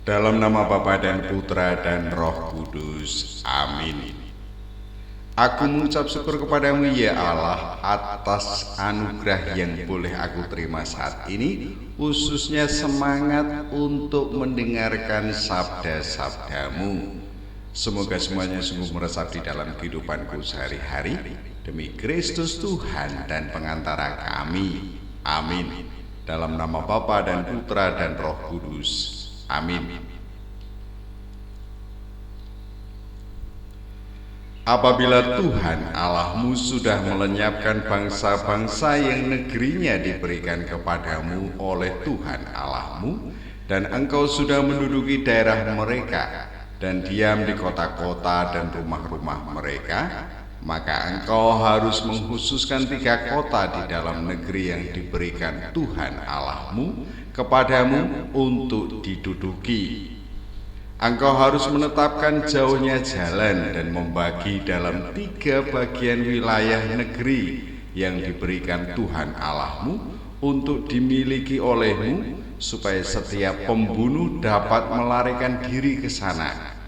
Dalam nama Bapa dan Putra dan Roh Kudus. Amin. Aku mengucap syukur kepadamu ya Allah atas anugerah yang boleh aku terima saat ini, khususnya semangat untuk mendengarkan sabda-sabdamu. Semoga semuanya sungguh meresap di dalam kehidupanku sehari-hari, demi Kristus Tuhan dan pengantara kami. Amin. Dalam nama Bapa dan Putra dan Roh Kudus. Amin. Apabila Tuhan Allahmu sudah melenyapkan bangsa-bangsa yang negerinya diberikan kepadamu oleh Tuhan Allahmu, dan engkau sudah menduduki daerah mereka dan diam di kota-kota dan rumah-rumah mereka, maka engkau harus menghususkan 3 kota di dalam negeri yang diberikan Tuhan Allahmu kepadamu untuk diduduki. Engkau harus menetapkan jauhnya jalan dan membagi dalam 3 bagian wilayah negeri yang diberikan Tuhan Allahmu untuk dimiliki olehmu, supaya setiap pembunuh dapat melarikan diri ke sana.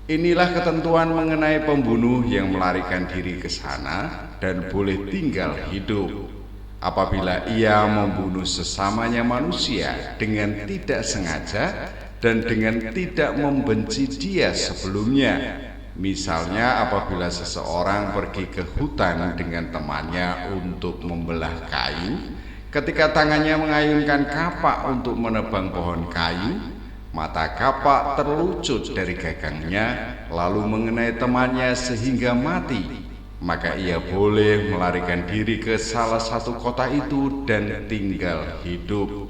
Inilah ketentuan mengenai pembunuh yang melarikan diri ke sana dan boleh tinggal hidup. Apabila ia membunuh sesamanya manusia dengan tidak sengaja dan dengan tidak membenci dia sebelumnya, misalnya apabila seseorang pergi ke hutan dengan temannya untuk membelah kayu, ketika tangannya mengayunkan kapak untuk menebang pohon kayu, mata kapak terlucut dari gagangnya lalu mengenai temannya sehingga mati, maka ia boleh melarikan diri ke salah satu kota itu dan tinggal hidup.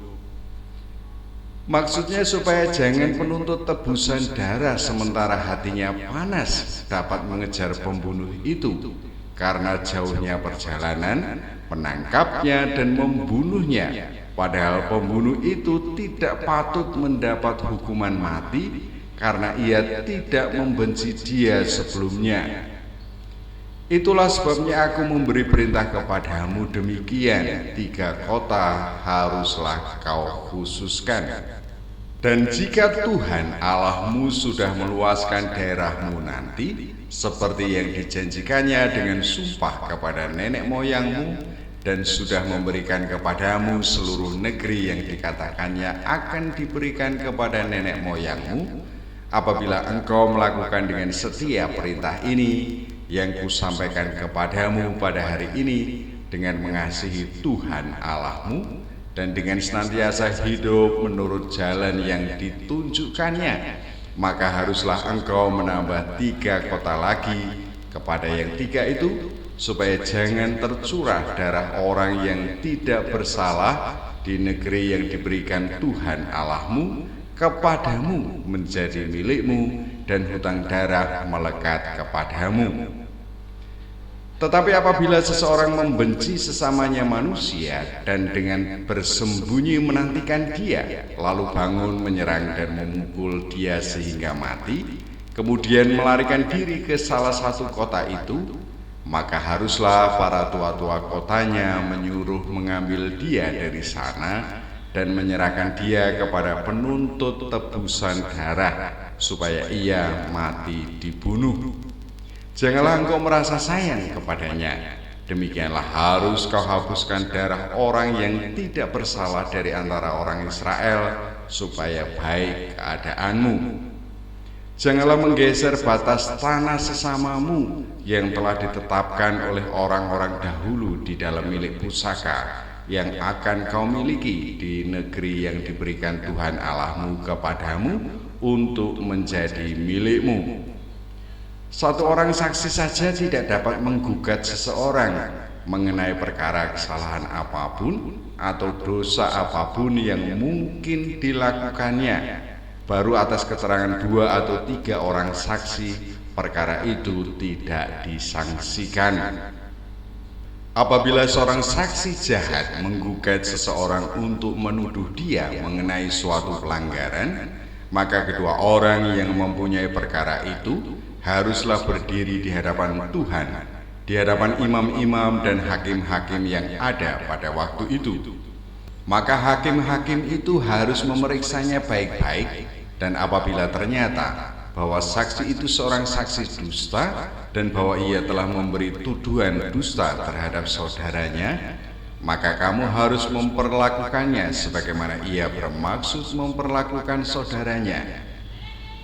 Maksudnya supaya jangan penuntut tebusan darah sementara hatinya panas dapat mengejar pembunuh itu, karena jauhnya perjalanan menangkapnya dan membunuhnya, padahal pembunuh itu tidak patut mendapat hukuman mati karena ia tidak membenci dia sebelumnya. Itulah sebabnya aku memberi perintah kepadamu demikian, 3 kota haruslah kau khususkan. Dan jika Tuhan Allahmu sudah meluaskan daerahmu nanti, seperti yang dijanjikannya dengan sumpah kepada nenek moyangmu, dan sudah memberikan kepadamu seluruh negeri yang dikatakannya akan diberikan kepada nenek moyangmu, apabila engkau melakukan dengan setia perintah ini yang kusampaikan kepadamu pada hari ini, dengan mengasihi Tuhan Allahmu dan dengan senantiasa hidup menurut jalan yang ditunjukkannya, maka haruslah engkau menambah 3 kota lagi kepada yang 3 itu, supaya jangan tercurah darah orang yang tidak bersalah di negeri yang diberikan Tuhan Allahmu kepadamu menjadi milikmu, dan hutang darah melekat kepadamu. Tetapi apabila seseorang membenci sesamanya manusia dan dengan bersembunyi menantikan dia, lalu bangun menyerang dan memukul dia sehingga mati, kemudian melarikan diri ke salah satu kota itu, maka haruslah para tua-tua kotanya menyuruh mengambil dia dari sana dan menyerahkan dia kepada penuntut tebusan darah, supaya ia mati dibunuh. Janganlah engkau merasa sayang kepadanya. Demikianlah harus kau hapuskan darah orang yang tidak bersalah dari antara orang Israel, supaya baik keadaanmu. Janganlah menggeser batas tanah sesamamu yang telah ditetapkan oleh orang-orang dahulu di dalam milik pusaka yang akan kau miliki di negeri yang diberikan Tuhan Allahmu kepadamu untuk menjadi milikmu. 1 orang saksi saja tidak dapat menggugat seseorang mengenai perkara kesalahan apapun atau dosa apapun yang mungkin dilakukannya. Baru atas keterangan 2 atau 3 orang saksi, perkara itu tidak disangsikan. Apabila seorang saksi jahat menggugat seseorang untuk menuduh dia mengenai suatu pelanggaran, maka kedua orang yang mempunyai perkara itu haruslah berdiri di hadapan Tuhan, di hadapan imam-imam dan hakim-hakim yang ada pada waktu itu. Maka hakim-hakim itu harus memeriksanya baik-baik Dan apabila ternyata bahwa saksi itu seorang saksi dusta dan bahwa ia telah memberi tuduhan dusta terhadap saudaranya, maka kamu harus memperlakukannya sebagaimana ia bermaksud memperlakukan saudaranya.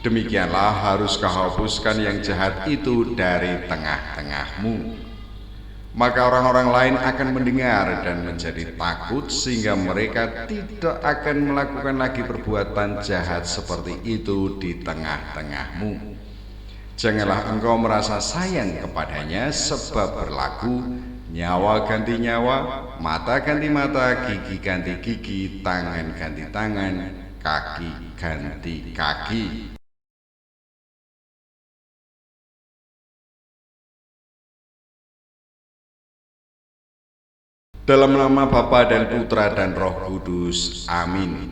Demikianlah harus kau hapuskan yang jahat itu dari tengah-tengahmu. Maka orang-orang lain akan mendengar dan menjadi takut sehingga mereka tidak akan melakukan lagi perbuatan jahat seperti itu di tengah-tengahmu. Janganlah engkau merasa sayang kepadanya, sebab berlaku nyawa ganti nyawa, mata ganti mata, gigi ganti gigi, tangan ganti tangan, kaki ganti kaki. Dalam nama Bapa dan Putra dan Roh Kudus. Amin.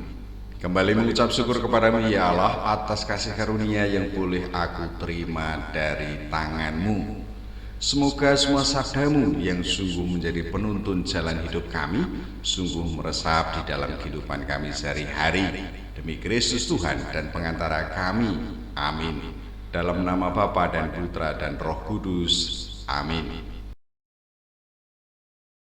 Kembali mengucap syukur kepadamu ya Allah atas kasih karunia yang boleh aku terima dari tangan-Mu. Semoga semua sabdamu yang sungguh menjadi penuntun jalan hidup kami sungguh meresap di dalam kehidupan kami sehari-hari. Demi Kristus Tuhan dan pengantara kami. Amin. Dalam nama Bapa dan Putra dan Roh Kudus. Amin.